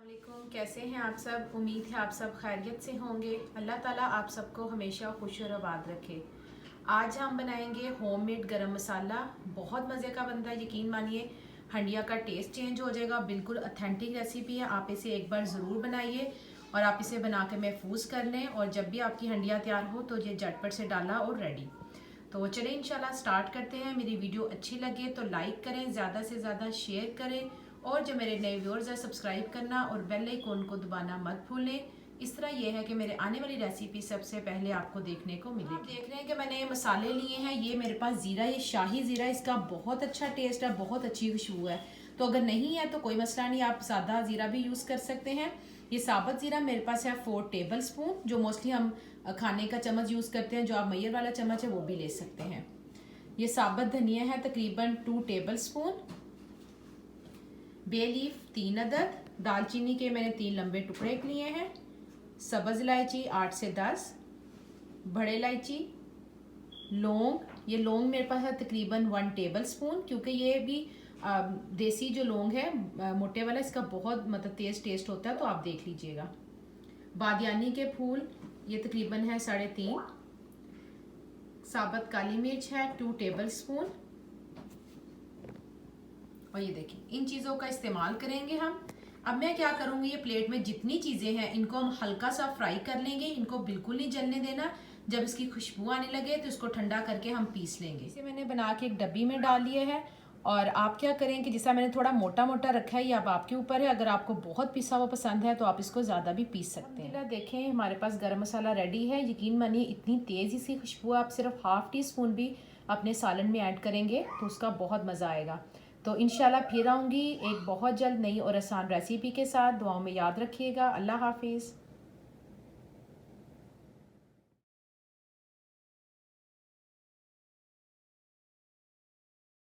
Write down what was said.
वालेकुम, कैसे हैं आप सब। उम्मीद है आप सब खैरियत से होंगे। अल्लाह ताला आप सबको हमेशा खुश और आबाद रखे। आज हम बनाएंगे होममेड गरम मसाला। बहुत मज़े का बनता है, यकीन मानिए हंडिया का टेस्ट चेंज हो जाएगा। बिल्कुल ऑथेंटिक रेसिपी है, आप इसे एक बार ज़रूर बनाइए और आप इसे बना के महफूज कर लें। और जब भी आपकी हंडिया तैयार हो तो ये झटपट से डाला और रेडी। तो चलें इंशाल्लाह स्टार्ट करते हैं। मेरी वीडियो अच्छी लगे तो लाइक करें, ज़्यादा से ज़्यादा शेयर करें और जो मेरे नए व्यूअर्स हैं सब्सक्राइब करना और बेल आइकन को दबाना मत भूलें। इस तरह यह है कि मेरे आने वाली रेसिपी सबसे पहले आपको देखने को मिलेगी। आप देख रहे हैं कि मैंने ये मसाले लिए हैं। ये मेरे पास ज़ीरा, ये शाही ज़ीरा, इसका बहुत अच्छा टेस्ट है, बहुत अच्छी खुशबू है। तो अगर नहीं है तो कोई मसला नहीं, आप सादा ज़ीरा भी यूज़ कर सकते हैं। ये साबुत ज़ीरा मेरे पास है 4 टेबल स्पून, जो मोस्टली हम खाने का चम्मच यूज़ करते हैं। जो आप मैयर वाला चम्मच है वो भी ले सकते हैं। ये साबुत धनिया है तकरीबन 2 टेबल स्पून। बे लीफ 3 अदद। दालचीनी के मैंने 3 लंबे टुकड़े लिए हैं। सब्ज़ इलायची 8 से 10। बड़े इलायची, लौंग, ये लौंग मेरे पास है तकरीबन 1 टेबल स्पून, क्योंकि ये भी देसी जो लौंग है मोटे वाला, इसका बहुत मतलब तेज़ टेस्ट होता है, तो आप देख लीजिएगा। बादियानी के फूल ये तकरीबन है 3.5। साबुत काली मिर्च है 2 टेबल स्पून। और ये देखिए इन चीज़ों का इस्तेमाल करेंगे हम। अब मैं क्या करूँगी, ये प्लेट में जितनी चीज़ें हैं इनको हम हल्का सा फ्राई कर लेंगे। इनको बिल्कुल नहीं जलने देना। जब इसकी खुशबू आने लगे तो इसको ठंडा करके हम पीस लेंगे। इसे मैंने बना के एक डब्बी में डाल लिए है। और आप क्या करें कि जैसा मैंने थोड़ा मोटा मोटा रखा है, ये अब आपके ऊपर है। अगर आपको बहुत पिसा हुआ पसंद है तो आप इसको ज़्यादा भी पीस सकते हैं। देखें हमारे पास गरम मसाला रेडी है। यकीन मानिए इतनी तेज़ इसकी खुशबू है, आप सिर्फ ½ टीस्पून भी अपने सालन में ऐड करेंगे तो उसका बहुत मज़ा आएगा। तो इंशाल्लाह फिर आऊँगी एक बहुत जल्द नई और आसान रेसिपी के साथ। दुआओं में याद रखिएगा। अल्लाह हाफिज़।